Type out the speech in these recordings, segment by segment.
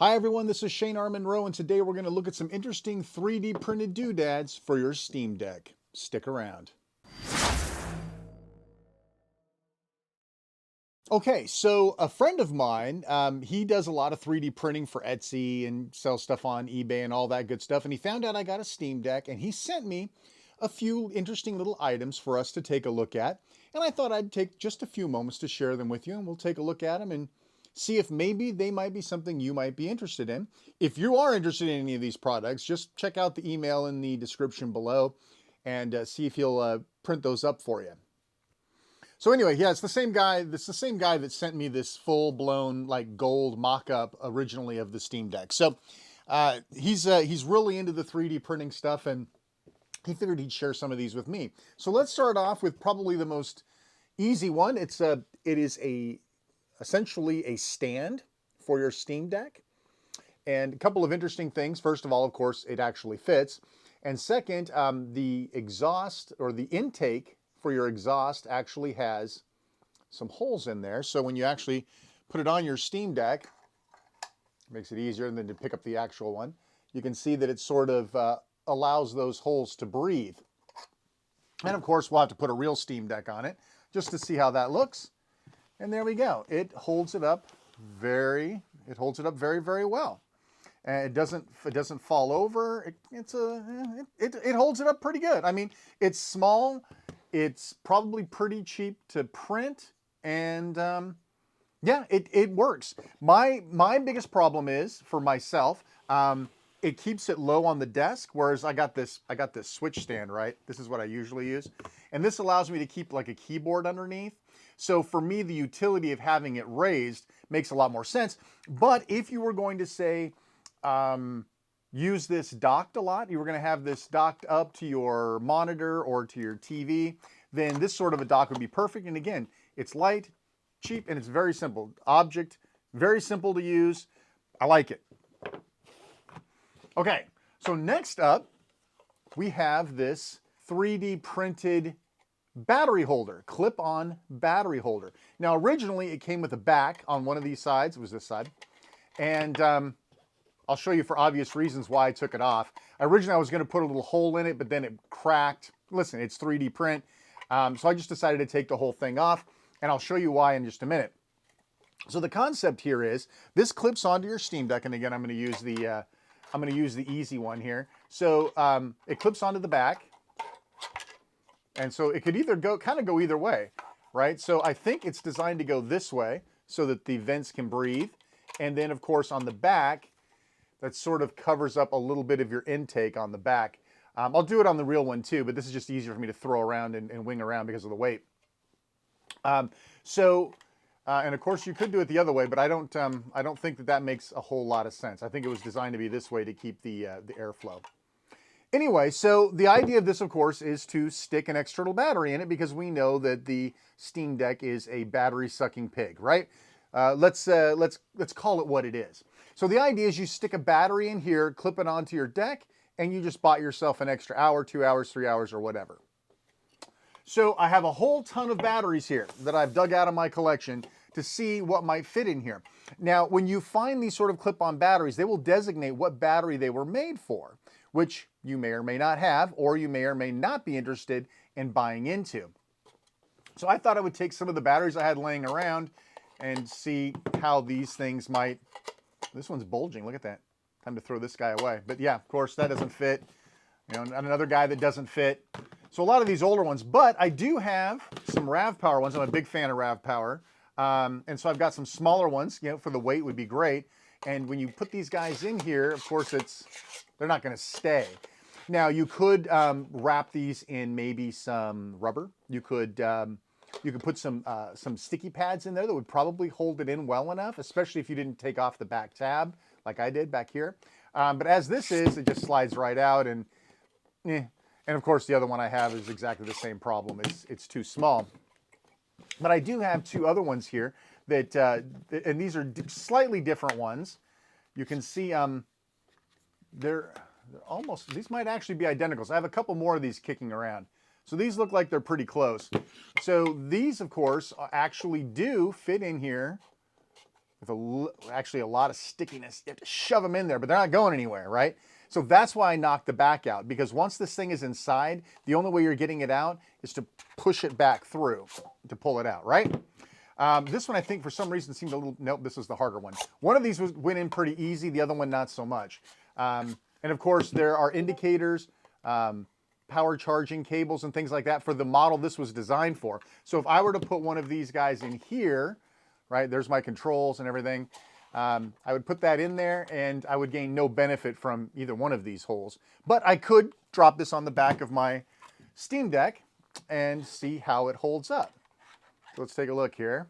Hi everyone, this is Shane Monroe, and today we're going to look at some interesting 3D printed doodads for your Steam Deck. Stick around. Okay, so a friend of mine, he does a lot of 3D printing for Etsy and sells stuff on eBay and all that good stuff, and he found out I got a Steam Deck, and he sent me a few interesting little items for us to take a look at, and I thought I'd take just a few moments to share them with you, and we'll take a look at them and see if maybe they might be something you might be interested in. If you are interested in any of these products, just check out the email in the description below and see if he'll print those up for you. So anyway, yeah, it's the same guy. It's the same guy that sent me this full-blown like gold mock-up originally of the Steam Deck. So he's really into the 3D printing stuff, and he figured he'd share some of these with me. So let's start off with probably the most easy one. It is essentially a stand for your Steam Deck. And a couple of interesting things. First of all, of course, it actually fits. And second, the exhaust or the intake for your exhaust actually has some holes in there. So when you actually put it on your Steam Deck, it makes it easier than to pick up the actual one. You can see that it sort of allows those holes to breathe. And of course, we'll have to put a real Steam Deck on it just to see how that looks. And there we go. It holds it up very very well. And it doesn't fall over. It holds it up pretty good. I mean, it's small. It's probably pretty cheap to print, and yeah, it works. My biggest problem is for myself. It keeps it low on the desk, whereas I got this switch stand, right? This is what I usually use, and this allows me to keep like a keyboard underneath. So for me, the utility of having it raised makes a lot more sense. But if you were going to say, use this docked a lot, you were going to have this docked up to your monitor or to your TV, then this sort of a dock would be perfect. And again, it's light, cheap, and it's very simple. Object, very simple to use. I like it. Okay, so next up, we have this 3D printed battery holder, clip-on battery holder. Now, originally it came with a back on one of these sides. It was this side. And I'll show you for obvious reasons why I took it off. Originally, I was going to put a little hole in it, but then it cracked. Listen, it's 3D print. So I just decided to take the whole thing off, and I'll show you why in just a minute. So the concept here is this clips onto your Steam Deck, and again, I'm going to use the easy one here. So it clips onto the back. And so it could either kind of go either way, right? So I think it's designed to go this way so that the vents can breathe. And then, of course, on the back, that sort of covers up a little bit of your intake on the back. I'll do it on the real one too, but this is just easier for me to throw around and wing around because of the weight. And of course, you could do it the other way, but I don't think that makes a whole lot of sense. I think it was designed to be this way to keep the airflow. Anyway, so the idea of this, of course, is to stick an external battery in it because we know that the Steam Deck is a battery-sucking pig, right? Let's call it what it is. So the idea is you stick a battery in here, clip it onto your deck, and you just bought yourself an extra hour, 2 hours, 3 hours, or whatever. So I have a whole ton of batteries here that I've dug out of my collection to see what might fit in here. Now, when you find these sort of clip-on batteries, they will designate what battery they were made for, which you may or may not have, or you may or may not be interested in buying into. So I thought I would take some of the batteries I had laying around and see how these things might... This one's bulging, look at that. Time to throw this guy away. But yeah, of course, that doesn't fit. You know, another guy that doesn't fit. So a lot of these older ones, but I do have some RAV Power ones. I'm a big fan of RAV Power. And so I've got some smaller ones, you know, for the weight would be great. And when you put these guys in here, of course, they're not going to stay. Now, you could wrap these in maybe some rubber. You could put some sticky pads in there that would probably hold it in well enough, especially if you didn't take off the back tab like I did back here. But as this is, it just slides right out. And of course, the other one I have is exactly the same problem. It's too small. But I do have two other ones here that, and these are slightly different ones. You can see they're almost, these might actually be identical. So I have a couple more of these kicking around. So these look like they're pretty close. So these, of course, actually do fit in here with actually a lot of stickiness. You have to shove them in there, but they're not going anywhere, right? So that's why I knocked the back out, because once this thing is inside, the only way you're getting it out is to push it back through to pull it out, right? This one, I think, for some reason seemed a little, nope, this is the harder one. One of these went in pretty easy, the other one not so much. And of course, there are indicators, power charging cables and things like that for the model this was designed for. So if I were to put one of these guys in here, right, there's my controls and everything, I would put that in there and I would gain no benefit from either one of these holes. But I could drop this on the back of my Steam Deck and see how it holds up. So let's take a look here.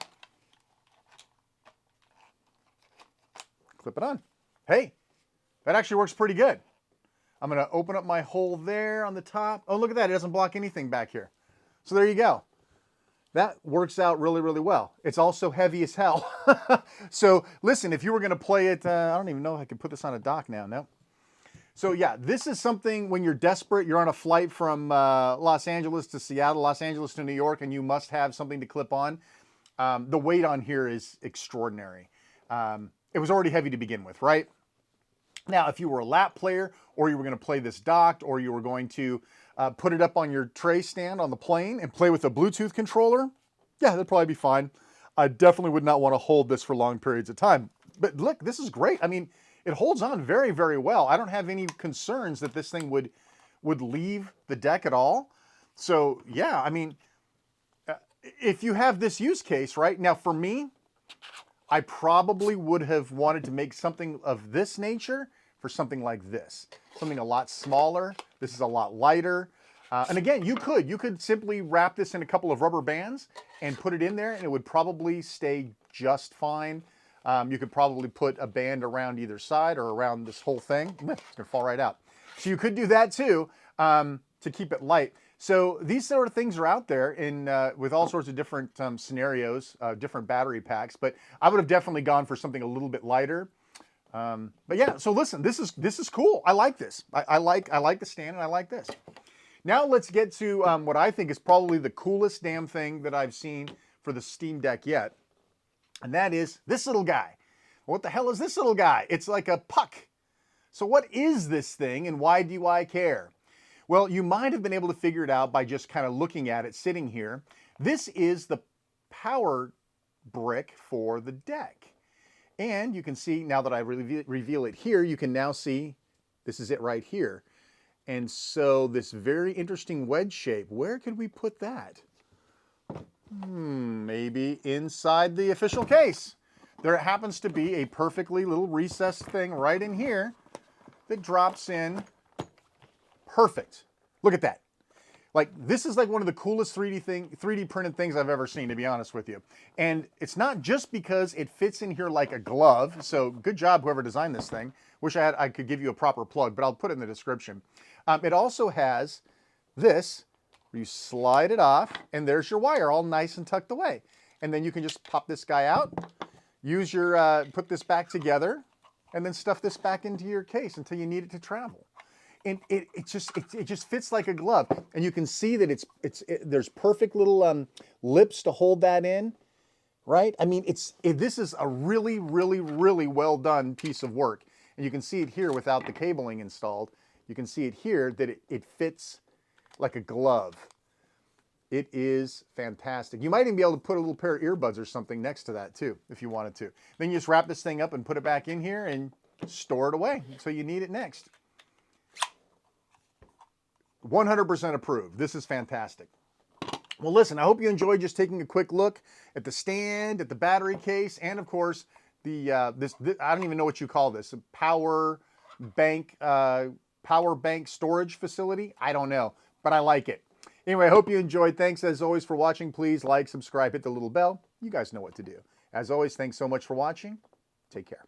Clip it on. Hey, that actually works pretty good. I'm going to open up my hole there on the top. Oh, look at that. It doesn't block anything back here. So there you go. That works out really, really well. It's also heavy as hell. So listen, if you were going to play it, I don't even know if I can put this on a dock now. No. So yeah, this is something when you're desperate, you're on a flight from Los Angeles to Seattle, Los Angeles to New York, and you must have something to clip on. The weight on here is extraordinary. It was already heavy to begin with, right? Now, if you were a lap player, or you were going to play this docked, or you were going to put it up on your tray stand on the plane and play with a Bluetooth controller, yeah, that'd probably be fine. I definitely would not want to hold this for long periods of time. But look, this is great. I mean, it holds on very, very well. I don't have any concerns that this thing would leave the deck at all. So yeah, I mean, if you have this use case, right? Now for me, I probably would have wanted to make something of this nature for something like this. Something a lot smaller. This is a lot lighter. And again, you could simply wrap this in a couple of rubber bands and put it in there and it would probably stay just fine. You could probably put a band around either side or around this whole thing. It's going to fall right out. So you could do that too to keep it light. So these sort of things are out there in with all sorts of different scenarios, different battery packs. But I would have definitely gone for something a little bit lighter. But yeah, so listen, this is cool. I like this. I like the stand and I like this. Now let's get to what I think is probably the coolest damn thing that I've seen for the Steam Deck yet. And that is this little guy. What the hell is this little guy? It's like a puck. So what is this thing and why do I care? Well, you might have been able to figure it out by just kind of looking at it sitting here. This is the power brick for the deck. And you can see, now that I reveal it here, you can now see this is it right here. And so this very interesting wedge shape, where could we put that? Maybe inside the official case. There happens to be a perfectly little recessed thing right in here that drops in. Perfect. Look at that. Like, this is like one of the coolest 3D printed things I've ever seen, to be honest with you. And it's not just because it fits in here like a glove. So good job, whoever designed this thing. Wish I could give you a proper plug, but I'll put it in the description. It also has this, where you slide it off, and there's your wire all nice and tucked away. And then you can just pop this guy out, use your, put this back together, and then stuff this back into your case until you need it to travel. And it just fits like a glove. And you can see that there's perfect little lips to hold that in, right? I mean, this is a really, really, really well done piece of work. And you can see it here without the cabling installed. You can see it here that it fits like a glove. It is fantastic. You might even be able to put a little pair of earbuds or something next to that too, if you wanted to. Then you just wrap this thing up and put it back in here and store it away until you need it next. 100% approved. This is fantastic. Well, listen, I hope you enjoyed just taking a quick look at the stand, at the battery case, and of course, I don't even know what you call this, a power bank storage facility. I don't know, but I like it. Anyway, I hope you enjoyed. Thanks as always for watching. Please like, subscribe, hit the little bell. You guys know what to do. As always, thanks so much for watching. Take care.